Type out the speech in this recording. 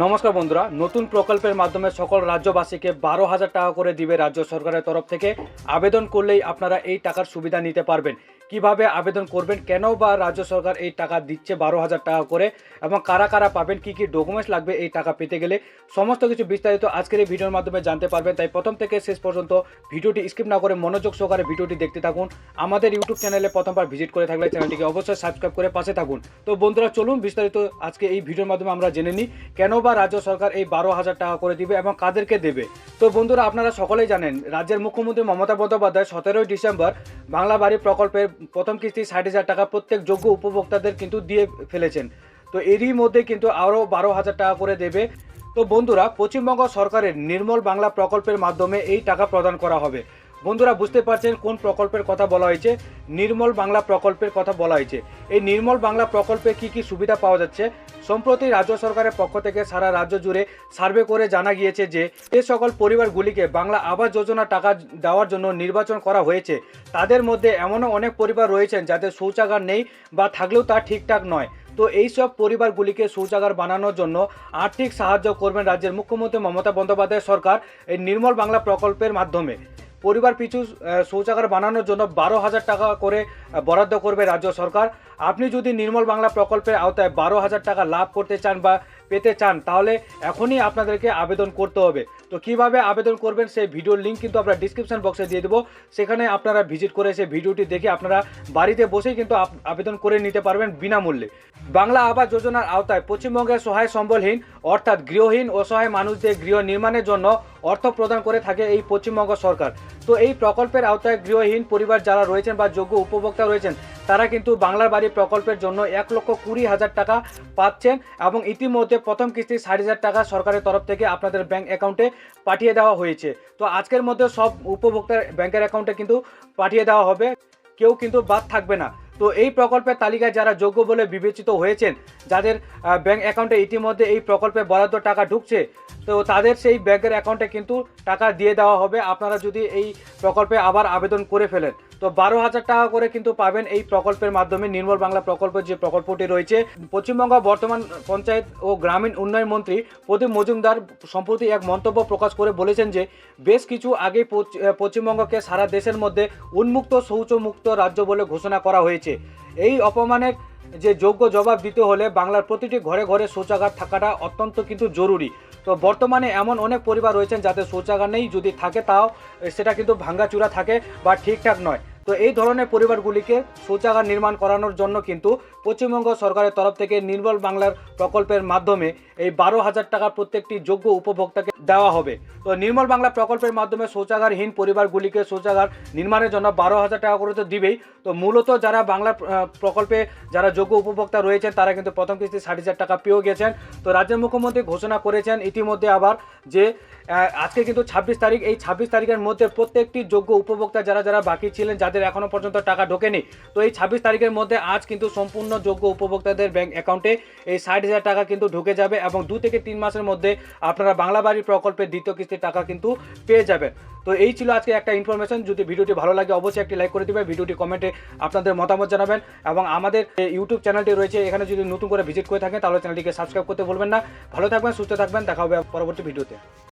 নমস্কার বন্ধুরা, নতুন প্রকল্পের মাধ্যমে সকল রাজ্যবাসীকে 12,000 টাকা করে দিবে রাজ্য সরকারের তরফ থেকে। আবেদন করলেই আপনারা এই টাকার সুবিধা নিতে পারবেন। কিভাবে আবেদন করবেন, কেন বা রাজ্য সরকার এই টাকা দিচ্ছে 12,000 টাকা করে, এবং কারা কারা পাবেন, কি কি ডকুমেন্টস লাগবে এই টাকা পেতে গেলে, সমস্ত কিছু বিস্তারিত আজকের এই ভিডিওর মাধ্যমে জানতে পারবেন। তাই প্রথম থেকে শেষ পর্যন্ত ভিডিওটি স্কিপ না করে মনোযোগ সহকারে ভিডিওটি দেখতে থাকুন। আমাদের ইউটিউব চ্যানেলে প্রথমবার ভিজিট করে থাকলে চ্যানেলটিকে অবশ্যই সাবস্ক্রাইব করে পাশে থাকুন। তো বন্ধুরা, চলুন বিস্তারিত আজকে এই ভিডিওর মাধ্যমে আমরা জেনে নিই কেন বা রাজ্য সরকার এই 12,000 টাকা করে দিবে এবং কাদেরকে দেবে। তো বন্ধুরা, আপনারা সকলেই জানেন রাজ্যের মুখ্যমন্ত্রী মমতা বন্দ্যোপাধ্যায় 17ই ডিসেম্বর বাংলা বাড়ি প্রকল্পের প্রথম কিস্তি 60,000 টাকা প্রত্যেক যোগ্য উপভোক্তাদের কিন্তু দিয়ে ফেলেছেন। তো এরই মধ্যে কিন্তু আরও 12,000 টাকা করে দেবে। তো বন্ধুরা, পশ্চিমবঙ্গ সরকারের নির্মল বাংলা প্রকল্পের মাধ্যমে এই টাকা প্রদান করা হবে। বন্ধুরা, বুঝতে পারছেন কোন প্রকল্পের কথা বলা হয়েছে। নির্মল বাংলা প্রকল্পের কথা বলা হয়েছে। এই নির্মল বাংলা প্রকল্পে কি কি সুবিধা পাওয়া যাচ্ছে, সম্প্রতি রাজ্য সরকারের পক্ষ থেকে সারা রাজ্য জুড়ে সার্ভে করে জানা গিয়েছে যে যে সকল পরিবারগুলিকে বাংলা আবাস যোজনা টাকা দেওয়ার জন্য নির্বাচন করা হয়েছে, তাদের মধ্যে এমনও অনেক পরিবার রয়েছেন যাদের শৌচাগার নেই বা থাকলেও তা ঠিকঠাক নয়। তো এই সব পরিবারগুলিকে শৌচাগার বানানোর জন্য আর্থিক সাহায্য করবেন রাজ্যের মুখ্যমন্ত্রী মমতা বন্দ্যোপাধ্যায় সরকার এই নির্মল বাংলা প্রকল্পের মাধ্যমে। পরিবার পিছু শৌচাগার বানানোর জন্য 12,000 টাকা করে বরাদ্দ করবে রাজ্য সরকার। আপনি যদি নির্মল বাংলা প্রকল্পের আওতায় 12,000 টাকা লাভ করতে চান বা পেতে চান, তাহলে এখনই আপনাদেরকে আবেদন করতে হবে। তো কিভাবে আবেদন করবেন সেই ভিডিওর লিঙ্ক কিন্তু আমরা ডিসক্রিপশন বক্সে দিয়ে দেবো। সেখানে আপনারা ভিজিট করে সেই ভিডিওটি দেখে আপনারা বাড়িতে বসেই কিন্তু আবেদন করে নিতে পারবেন বিনামূল্যে। বাংলা আবাস যোজনার আওতায় পশ্চিমবঙ্গের সহায় সম্বলহীন অর্থাৎ গৃহহীন অসহায় মানুষদের গৃহ নির্মাণের জন্য অর্থ প্রদান করে থাকে এই পশ্চিমবঙ্গ সরকার। তো এই প্রকল্পের আওতায় গৃহহীন পরিবার যারা রয়েছেন বা যোগ্য উপভোক্তা রয়েছেন, তারা কিন্তু বাংলার বাড়ি প্রকল্পের জন্য 1,20,000 টাকা পাচ্ছেন এবং ইতিমধ্যে প্রথম কিস্তি 60,000 টাকা সরকারের তরফ থেকে আপনাদের ব্যাংক অ্যাকাউন্টে পাঠিয়ে দেওয়া হয়েছে। তো আজকের মধ্যে সব উপভোক্তার ব্যাংকের অ্যাকাউন্টে কিন্তু পাঠিয়ে দেওয়া হবে, কেউ কিন্তু বাদ থাকবে না। তো এই প্রকল্পের তালিকায় যারা যোগ্য বলে বিবেচিত হয়েছেন, যাদের ব্যাংক অ্যাকাউন্টে ইতিমধ্যে এই প্রকল্পে বরাদ্দ টাকা ঢুকছে, তো তাদের সেই ব্যাংকের অ্যাকাউন্টে কিন্তু টাকা দিয়ে দেওয়া হবে আপনারা যদি এই প্রকল্পে আবার আবেদন করে ফেলেন। তো 12,000 টাকা করে কিন্তু পাবেন এই প্রকল্পের মাধ্যমে। নির্মল বাংলা প্রকল্পের যে প্রকল্পটি রয়েছে, পশ্চিমবঙ্গ বর্তমান পঞ্চায়েত ও গ্রামীণ উন্নয়ন মন্ত্রী প্রদীপ মজুমদার সম্প্রতি এক মন্তব্য প্রকাশ করে বলেছেন যে বেশ কিছু আগে পশ্চিমবঙ্গকে সারা দেশের মধ্যে উন্মুক্ত শৌচমুক্ত রাজ্য বলে ঘোষণা করা হয়েছে। এই অপমানের যে যোগ্য জবাব দিতে হলে বাংলার প্রতিটি ঘরে ঘরে শৌচাগার থাকাটা অত্যন্ত কিন্তু জরুরি। তো বর্তমানে এমন অনেক পরিবার রয়েছেন যাদের শৌচাগার নেই, যদি থাকে তাও সেটা কিন্তু ভাঙ্গাচুরা থাকে বা ঠিকঠাক নয়। তো এই ধরনের পরিবারগুলিকে শৌচাগার নির্মাণ করানোর জন্য কিন্তু পশ্চিমবঙ্গ সরকারের তরফ থেকে নির্মল বাংলার প্রকল্পের মাধ্যমে এই 12,000 টাকা প্রত্যেকটি যোগ্য উপভোক্তাকে দেওয়া হবে। তো নির্মল বাংলা প্রকল্পের মাধ্যমে শৌচাগারহীন পরিবারগুলিকে শৌচাগার নির্মাণের জন্য 12,000 টাকা করে তো দিবেই। তো মূলত যারা বাংলা প্রকল্পে যারা যোগ্য উপভোক্তা রয়েছেন, তারা কিন্তু প্রথম কিস্তি 60,000 টাকা পেয়েও গেছেন। তো রাজ্যের মুখ্যমন্ত্রী ঘোষণা করেছেন ইতিমধ্যে আবার যে আজকে কিন্তু 26 তারিখ, এই 26 তারিখের মধ্যে প্রত্যেকটি যোগ্য উপভোক্তা যারা যারা বাকি ছিলেন, যাদের এখনও পর্যন্ত টাকা ঢোকেনি, তো এই 26 তারিখের মধ্যে আজ কিন্তু সম্পূর্ণ যোগ্য উপভোক্তাদের ব্যাংক অ্যাকাউন্টে এই 60,000 টাকা কিন্তু ঢুকে যাবে এবং 2 থেকে 3 মাসের মধ্যে আপনারা বাংলা বাড়ি প্রকল্পের দ্বিতীয় কিস্তির টাকা কিন্তু পেয়ে যাবেন। তো এই ছিল আজকে একটা ইনফরমেশন। যদি ভিডিওটি ভালো লাগে অবশ্যই একটি লাইক করে দিবেন, ভিডিওটি কমেন্টে আপনাদের মতামত জানাবেন এবং আমাদের ইউটিউব চ্যানেলটি রয়েছে, এখানে যদি নতুন করে ভিজিট করে থাকেন তাহলে চ্যানেলটিকে সাবস্ক্রাইব করতে ভুলবেন না। ভালো থাকবেন, সুস্থ থাকবেন, দেখা হবে পরবর্তী ভিডিওতে।